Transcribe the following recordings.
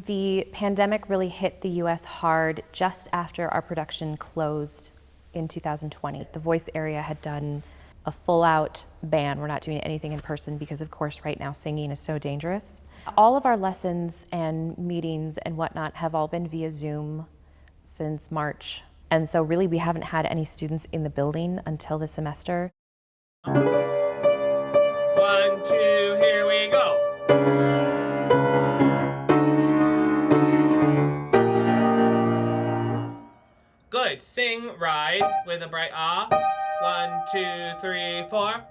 The pandemic really hit the US hard just after our production closed in 2020. The voice area had done a full-out ban. We're not doing anything in person because, of course, right now singing is so dangerous. All of our lessons and meetings and whatnot have all been via Zoom since March. And so really we haven't had any students in the building until this semester. 1, 2, here we go. Good. Sing ride with a bright ah. 1, 2, 3, 4.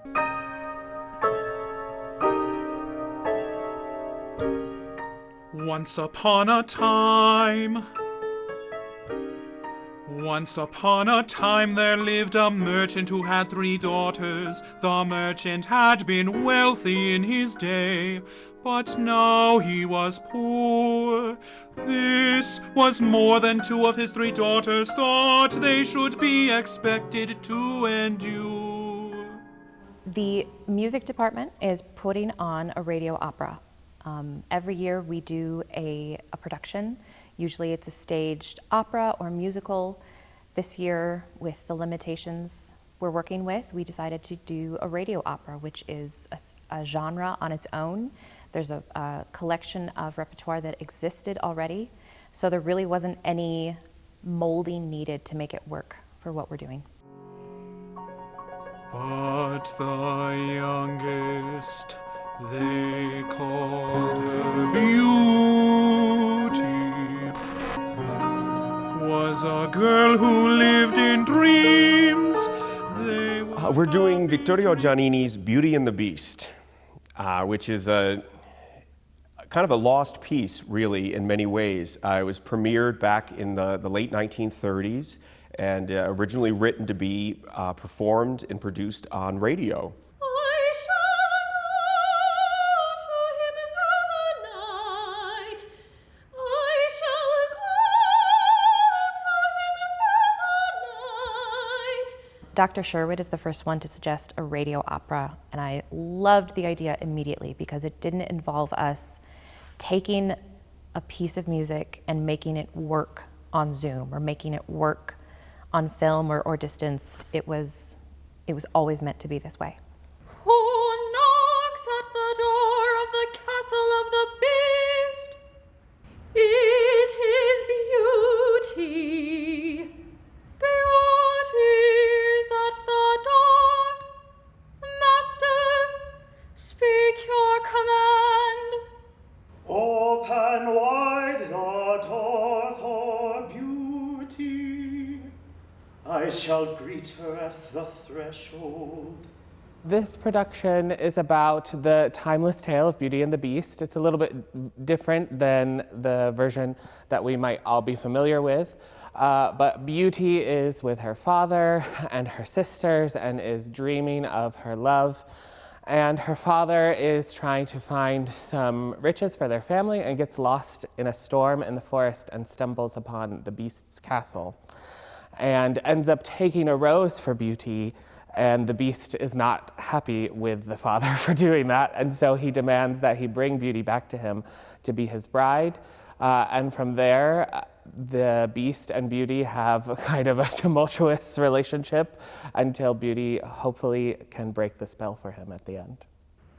Once upon a time there lived a merchant who had 3 daughters. The merchant had been wealthy in his day, but now he was poor. This was more than 2 of his 3 daughters thought they should be expected to endure. The music department is putting on a radio opera. Every year we do a production. Usually it's a staged opera or musical. This year, with the limitations we're working with, we decided to do a radio opera, which is a genre on its own. There's a collection of repertoire that existed already, so there really wasn't any molding needed to make it work for what we're doing. But the youngest, they called her Beauty, was a girl who lived in dreams. We're doing Vittorio Giannini's Beauty and the Beast, which is a kind of a lost piece, really, in many ways. It was premiered back in the late 1930s and originally written to be performed and produced on radio. Dr. Sherwood is the first one to suggest a radio opera, and I loved the idea immediately because it didn't involve us taking a piece of music and making it work on Zoom or making it work on film or distanced. It was always meant to be this way. Who knocks at the door of the castle of the beast? It is Beauty. Beauty's at the door. Master, speak your command. Open wide the door for Beauty. I shall greet her at the threshold. This production is about the timeless tale of Beauty and the Beast. It's a little bit different than the version that we might all be familiar with. But Beauty is with her father and her sisters and is dreaming of her love. And her father is trying to find some riches for their family and gets lost in a storm in the forest and stumbles upon the Beast's castle and ends up taking a rose for Beauty. And the Beast is not happy with the father for doing that. And so he demands that he bring Beauty back to him to be his bride. And from there, the Beast and Beauty have kind of a tumultuous relationship until Beauty hopefully can break the spell for him at the end.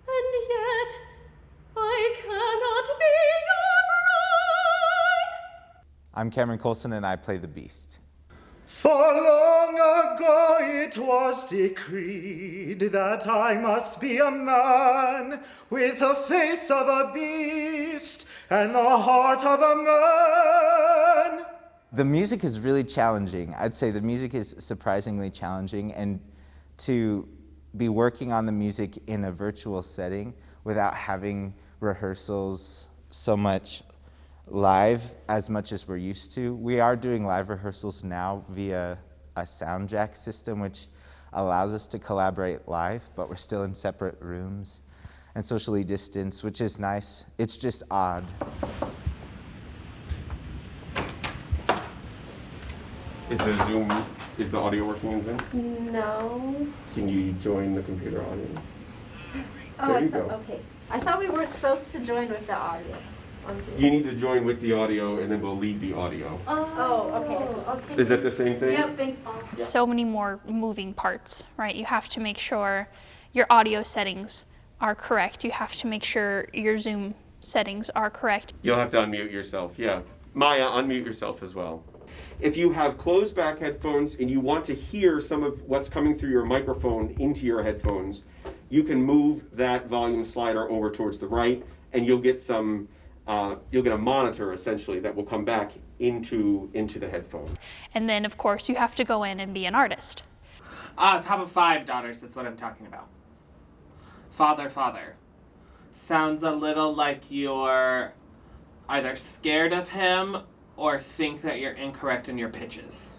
And yet, I cannot be your bride. I'm Cameron Coulson and I play the Beast. For long ago it was decreed that I must be a man with the face of a beast and the heart of a man. The music is really challenging. I'd say the music is surprisingly challenging, and to be working on the music in a virtual setting without having rehearsals so much live as much as we're used to. We are doing live rehearsals now via a sound jack system, which allows us to collaborate live, but we're still in separate rooms and socially distanced, which is nice. It's just odd. Is the audio working in Zoom? No. Can you join the computer audio? Oh, okay. I thought we weren't supposed to join with the audio. You need to join with the audio, and then we'll lead the audio. Okay. Is that the same thing? Yep, thanks, boss. So many more moving parts, right? You have to make sure your audio settings are correct. You have to make sure your Zoom settings are correct. You'll have to unmute yourself, yeah. Maya, unmute yourself as well. If you have closed back headphones and you want to hear some of what's coming through your microphone into your headphones, you can move that volume slider over towards the right, and you'll get a monitor essentially that will come back into the headphone. And then, of course, you have to go in and be an artist. Top of 5 daughters, that's what I'm talking about. Father. Sounds a little like you're either scared of him or think that you're incorrect in your pitches.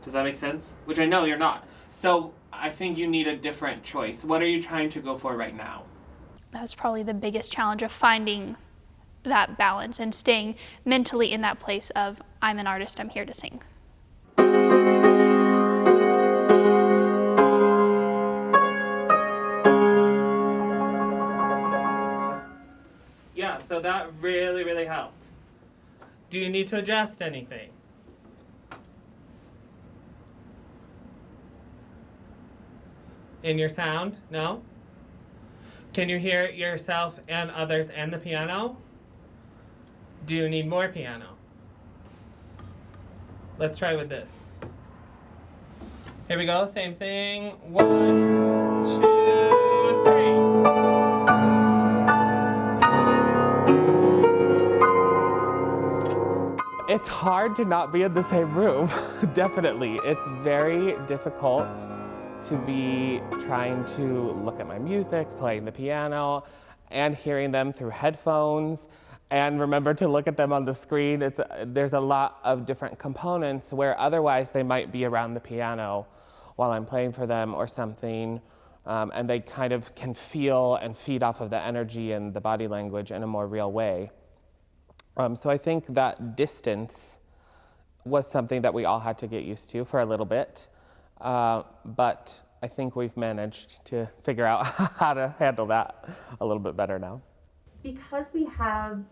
Does that make sense? Which I know you're not. So I think you need a different choice. What are you trying to go for right now? That's probably the biggest challenge of finding that balance and staying mentally in that place of, I'm an artist, I'm here to sing. Yeah, so that really helped. Do you need to adjust anything? In your sound? No? Can you hear yourself and others and the piano? Do you need more piano? Let's try with this. Here we go, same thing. 1, 2, 3. It's hard to not be in the same room, definitely. It's very difficult to be trying to look at my music, playing the piano, and hearing them through headphones, and remember to look at them on the screen. There's a lot of different components where otherwise they might be around the piano while I'm playing for them or something, and they kind of can feel and feed off of the energy and the body language in a more real way. So I think that distance was something that we all had to get used to for a little bit, but I think we've managed to figure out how to handle that a little bit better now. Because we have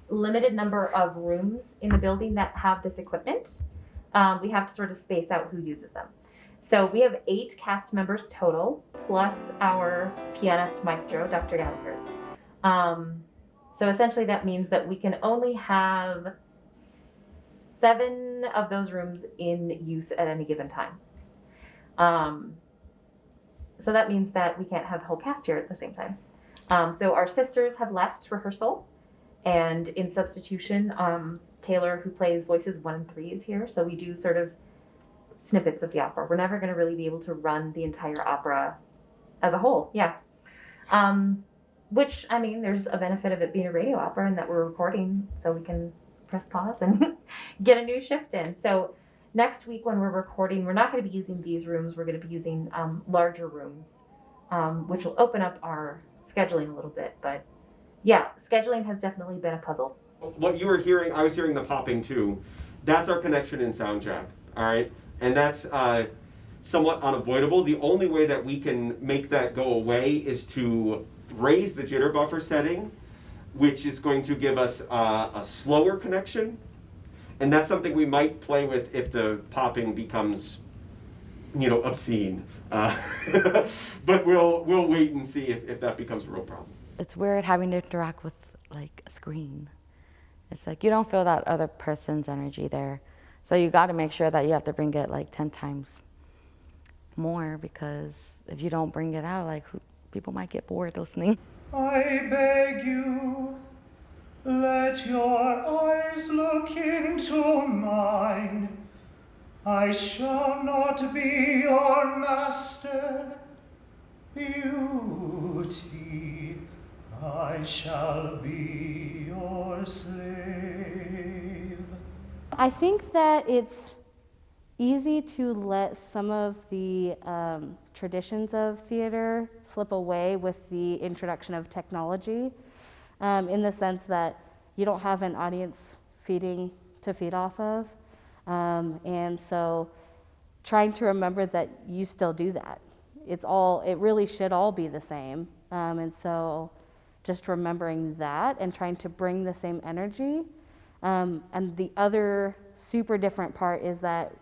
limited number of rooms in the building that have this equipment, we have to sort of space out who uses them. So we have 8 cast members total, plus our pianist maestro, Dr. Gallagher. So essentially that means that we can only have 7 of those rooms in use at any given time. So that means that we can't have the whole cast here at the same time. So our sisters have left rehearsal, and in substitution, Taylor, who plays voices 1 and 3, is here. So we do sort of snippets of the opera. We're never going to really be able to run the entire opera as a whole. Yeah. Which, I mean, there's a benefit of it being a radio opera and that we're recording, so we can press pause and get a new shift in. So next week when we're recording, we're not going to be using these rooms. We're going to be using larger rooms, which will open up our scheduling a little bit. But yeah, scheduling has definitely been a puzzle. What you were hearing, I was hearing the popping too. That's our connection in soundcheck, all right? And that's somewhat unavoidable. The only way that we can make that go away is to raise the jitter buffer setting, which is going to give us a slower connection. And that's something we might play with if the popping becomes, obscene. But we'll wait and see if that becomes a real problem. It's weird having to interact with like a screen. It's like you don't feel that other person's energy there. So you got to make sure that you have to bring it like 10 times more, because if you don't bring it out, like people might get bored listening. I beg you, let your eyes look into mine. I shall not be your master, beauty. I shall be your slave. I think that it's easy to let some of the traditions of theater slip away with the introduction of technology, in the sense that you don't have an audience to feed off of. And so trying to remember that you still do that. It really should all be the same. And so just remembering that and trying to bring the same energy. And the other super different part is that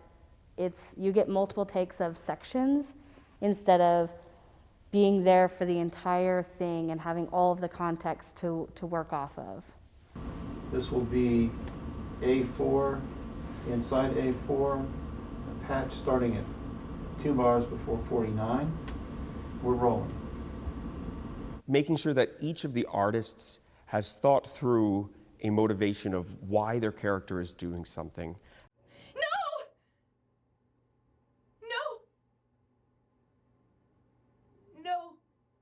you get multiple takes of sections instead of being there for the entire thing and having all of the context to work off of. This will be A4, inside A4, a patch starting at 2 bars before 49. We're rolling. Making sure that each of the artists has thought through a motivation of why their character is doing something.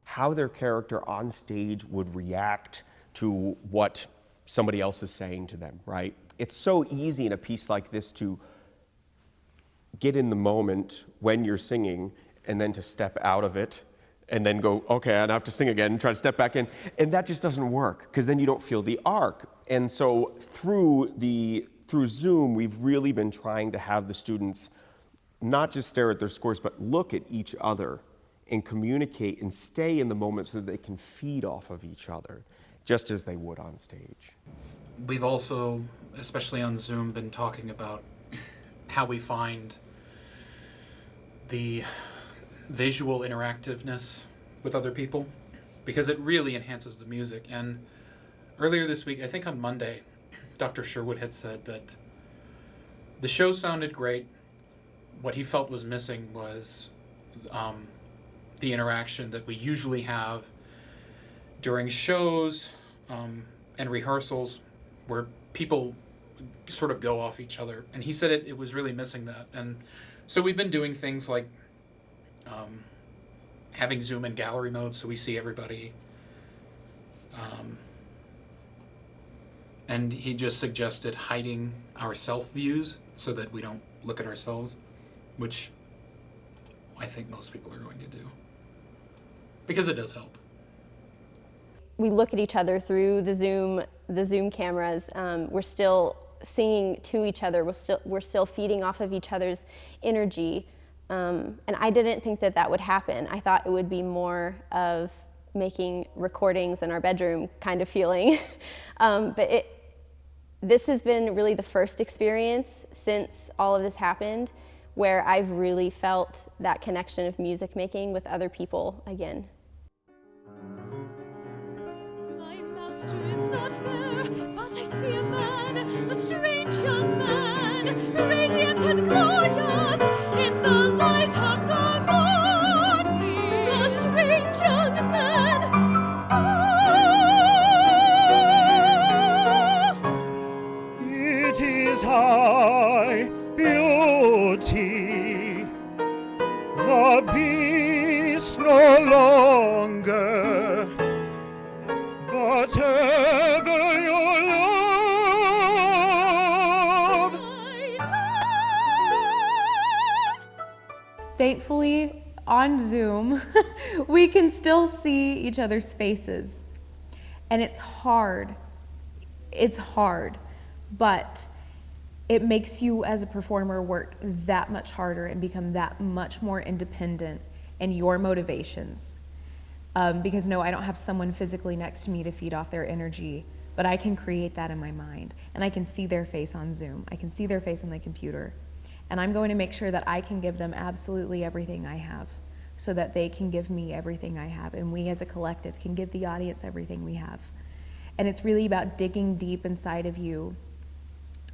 How their character on stage would react to what somebody else is saying to them, right? It's so easy in a piece like this to get in the moment when you're singing and then to step out of it and then go, okay, I have to sing again and try to step back in. And that just doesn't work because then you don't feel the arc. And so through Zoom, we've really been trying to have the students not just stare at their scores, but look at each other and communicate and stay in the moment so that they can feed off of each other, just as they would on stage. We've also, especially on Zoom, been talking about how we find the visual interactiveness with other people, because it really enhances the music. And earlier this week, I think on Monday, Dr. Sherwood had said that the show sounded great. What he felt was missing was the interaction that we usually have during shows and rehearsals where people sort of go off each other. And he said it was really missing that. And so we've been doing things like having Zoom in gallery mode so we see everybody. And he just suggested hiding our self views so that we don't look at ourselves, which I think most people are going to do, because it does help. We look at each other through the Zoom cameras. We're still singing to each other. We're still feeding off of each other's energy. And I didn't think that would happen. I thought it would be more of making recordings in our bedroom kind of feeling. But this has been really the first experience since all of this happened where I've really felt that connection of music making with other people again. My master is not there, but I see a man, a strange young man, radiant and glorious in the light of the morning. A strange young man. It is high beauty, the beast no longer, but ever your love. Thankfully, on Zoom, we can still see each other's faces. And it's hard. It's hard. But it makes you as a performer work that much harder and become that much more independent in your motivations. Because no, I don't have someone physically next to me to feed off their energy, but I can create that in my mind. And I can see their face on Zoom. I can see their face on the computer. And I'm going to make sure that I can give them absolutely everything I have so that they can give me everything I have. And we as a collective can give the audience everything we have. And it's really about digging deep inside of you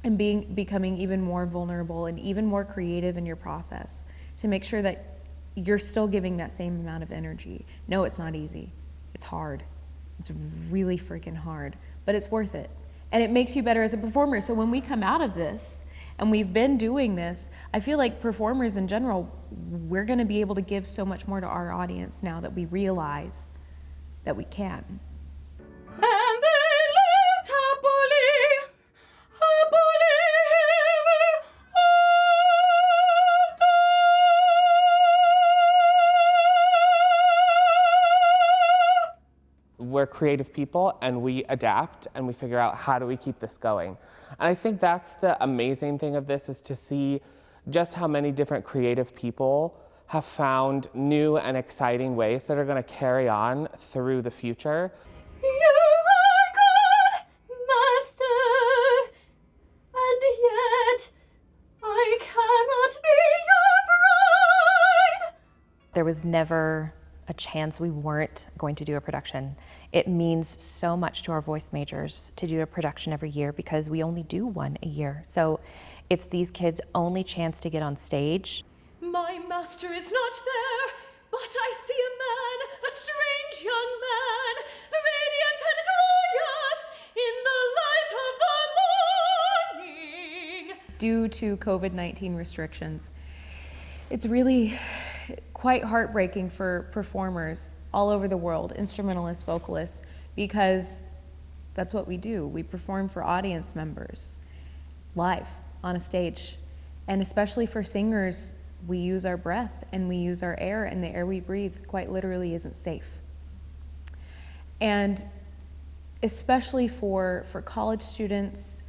and becoming even more vulnerable and even more creative in your process to make sure that you're still giving that same amount of energy. No, it's not easy. It's hard. It's really freaking hard, but it's worth it. And it makes you better as a performer. So when we come out of this, and we've been doing this, I feel like performers in general, we're gonna be able to give so much more to our audience now that we realize that we can. And they lived happily ever after. We're creative people and we adapt and we figure out how do we keep this going. And I think that's the amazing thing of this, is to see just how many different creative people have found new and exciting ways that are going to carry on through the future. Yeah. was never a chance we weren't going to do a production. It means so much to our voice majors to do a production every year because we only do one a year. So it's these kids' only chance to get on stage. My master is not there, but I see a man, a strange young man, radiant and glorious in the light of the morning. Due to COVID-19 restrictions, it's really quite heartbreaking for performers all over the world, instrumentalists, vocalists, because that's what we do. We perform for audience members live on a stage. And especially for singers, we use our breath and we use our air, and the air we breathe quite literally isn't safe. And especially for college students,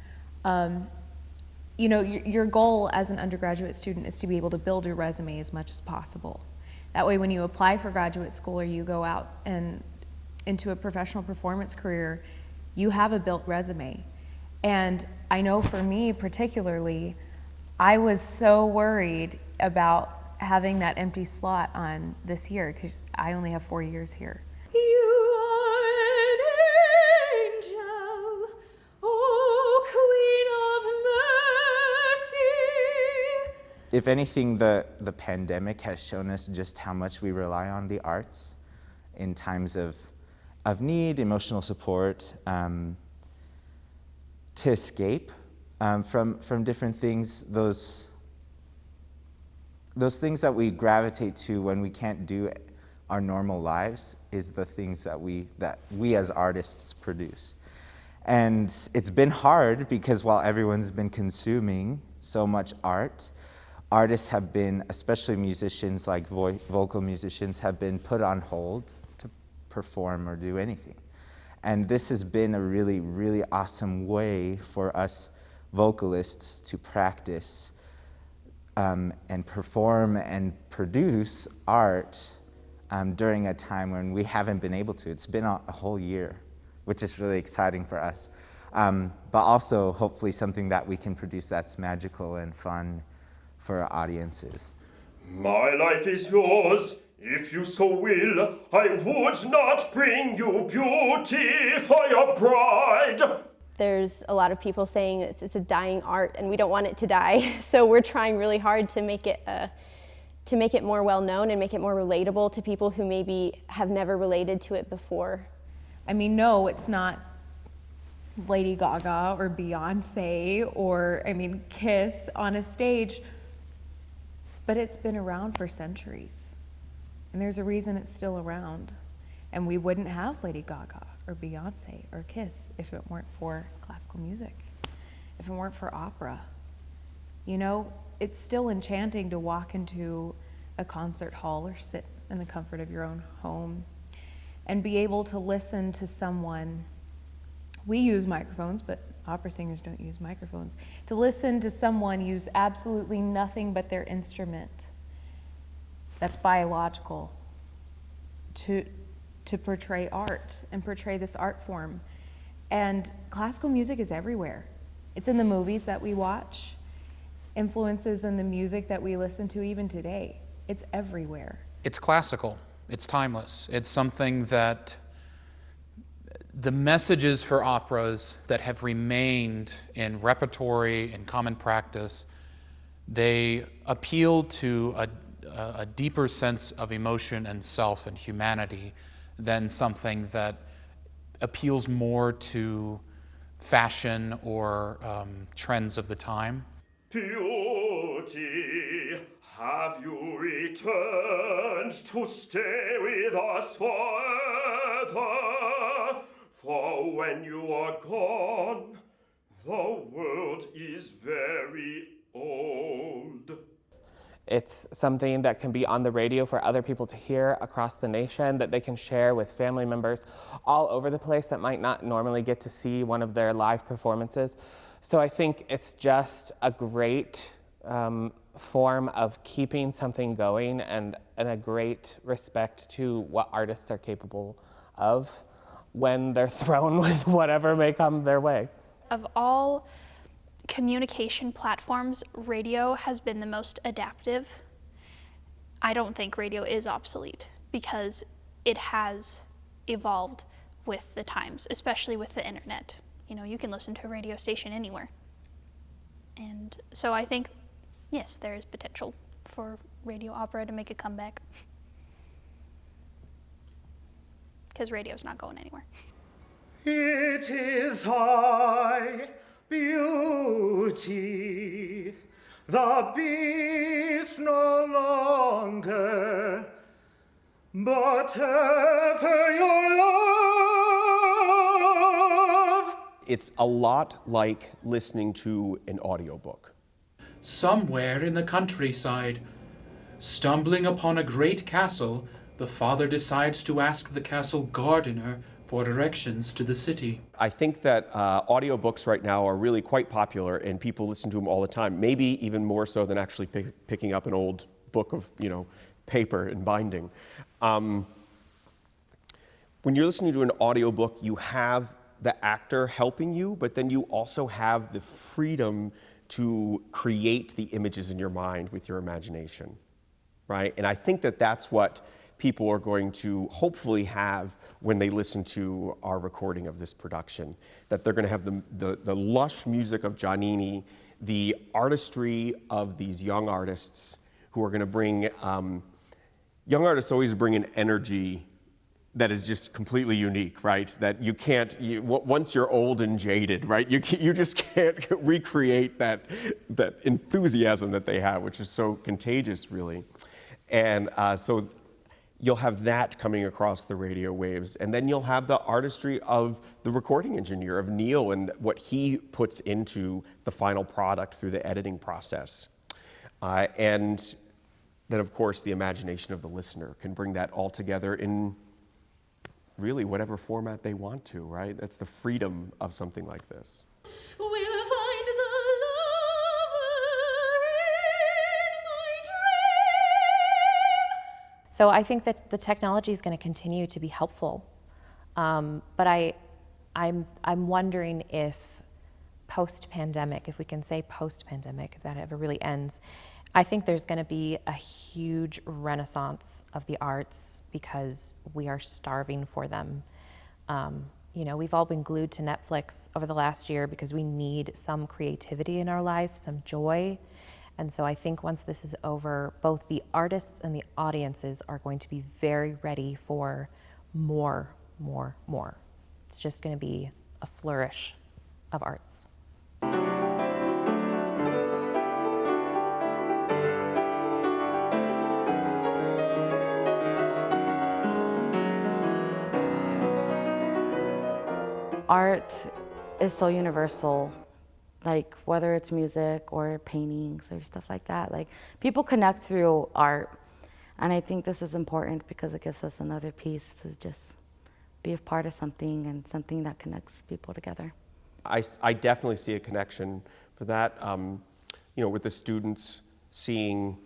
you know, your goal as an undergraduate student is to be able to build your resume as much as possible. That way when you apply for graduate school or you go out and into a professional performance career, you have a built resume. And I know for me particularly, I was so worried about having that empty slot on this year because I only have 4 years here. You are an angel, oh Queen of Mercy. If anything, the pandemic has shown us just how much we rely on the arts in times of need, emotional support, to escape from different things, those things that we gravitate to when we can't do our normal lives is the things that we as artists produce. And it's been hard because while everyone's been consuming so much art, artists have been, especially musicians like vocal musicians, have been put on hold to perform or do anything. And this has been a really, really awesome way for us vocalists to practice and perform and produce art during a time when we haven't been able to. It's been a whole year, which is really exciting for us. But also, hopefully, something that we can produce that's magical and fun for our audiences. My life is yours, if you so will. I would not bring you beauty for your bride. There's a lot of people saying it's a dying art, and we don't want it to die. So we're trying really hard to make it more well known and make it more relatable to people who maybe have never related to it before. I mean, no, it's not Lady Gaga or Beyonce or, I mean, Kiss on a stage, but it's been around for centuries. And there's a reason it's still around. And we wouldn't have Lady Gaga or Beyonce or Kiss if it weren't for classical music, if it weren't for opera. You know, it's still enchanting to walk into a concert hall or sit in the comfort of your own home and be able to listen to someone. We use microphones, but opera singers don't use microphones. To listen to someone use absolutely nothing but their instrument that's biological to portray art and portray this art form. And classical music is everywhere. It's in the movies that we watch, influences in the music that we listen to even today. It's everywhere. It's classical. It's timeless. It's something that the messages for operas that have remained in repertory and common practice, they appeal to a deeper sense of emotion and self and humanity than something that appeals more to fashion or trends of the time. Beauty, have you returned to stay with us forever? For when you are gone, the world is very old. It's something that can be on the radio for other people to hear across the nation, that they can share with family members all over the place that might not normally get to see one of their live performances. So I think it's just a great form of keeping something going and a great respect to what artists are capable of when they're thrown with whatever may come their way. Of all communication platforms, radio has been the most adaptive. I don't think radio is obsolete because it has evolved with the times, especially with the internet. You know, you can listen to a radio station anywhere. And so I think, yes, there is potential for radio opera to make a comeback. Because radio's not going anywhere. It is high beauty, the beast no longer, but ever your love. It's a lot like listening to an audiobook. Somewhere in the countryside, stumbling upon a great castle, the father decides to ask the castle gardener for directions to the city. I think that audiobooks right now are really quite popular, and people listen to them all the time, maybe even more so than actually picking up an old book of, paper and binding. When you're listening to an audiobook, you have the actor helping you, but then you also have the freedom to create the images in your mind with your imagination, right? And I think that that's what people are going to hopefully have when they listen to our recording of this production, that they're going to have the lush music of Giannini, the artistry of these young artists who are going to bring, young artists always bring an energy that is just completely unique, right? That you can't, once you're old and jaded, right? You just can't recreate that enthusiasm that they have, which is so contagious, really. And so you'll have that coming across the radio waves, and then you'll have the artistry of the recording engineer, of Neil, and what he puts into the final product through the editing process. And then, of course, the imagination of the listener can bring that all together in really whatever format they want to, right? That's the freedom of something like this. We'll find the lover in my dream. So I think that the technology is going to continue to be helpful, but I'm wondering if post-pandemic, if we can say post-pandemic, if that ever really ends, I think there's going to be a huge renaissance of the arts because we are starving for them. We've all been glued to Netflix over the last year because we need some creativity in our life, some joy. And so I think once this is over, both the artists and the audiences are going to be very ready for more. It's just going to be a flourish of arts. Art is so universal, like whether it's music or paintings or stuff like that. Like people connect through art, and I think this is important because it gives us another piece to just be a part of something and something that connects people together. I definitely see a connection for that, with the students seeing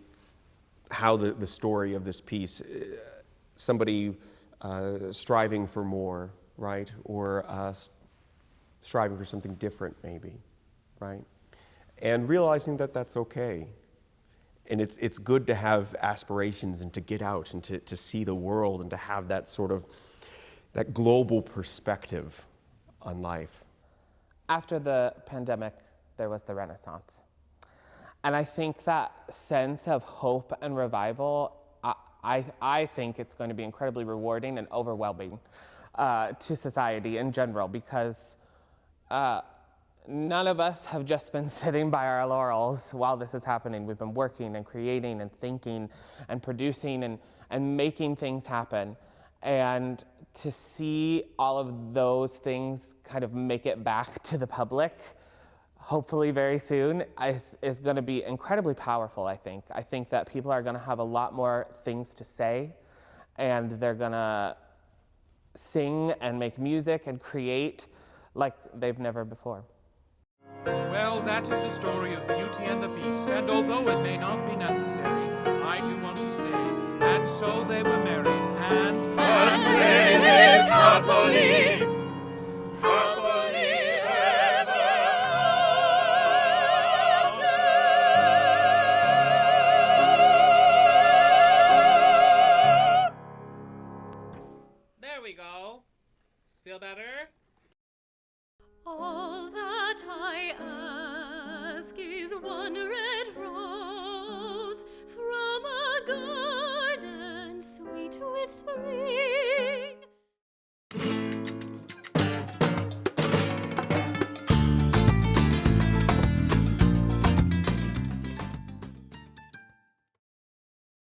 how the story of this piece, somebody striving for more, right? Or striving for something different, maybe, right? And realizing that that's okay. And it's good to have aspirations and to get out and to see the world and to have that sort of, that global perspective on life. After the pandemic, there was the Renaissance. And I think that sense of hope and revival, I think it's going to be incredibly rewarding and overwhelming to society in general, because none of us have just been sitting by our laurels while this is happening. We've been working and creating and thinking and producing and making things happen. And to see all of those things kind of make it back to the public, hopefully very soon, is going to be incredibly powerful, I think. I think that people are going to have a lot more things to say, and they're going to sing and make music and create like they've never before. Well, that is the story of Beauty and the Beast, and although it may not be necessary, I do want to say, and so they were married, and they lived happily, happily ever after. we go. Feel better? All that I am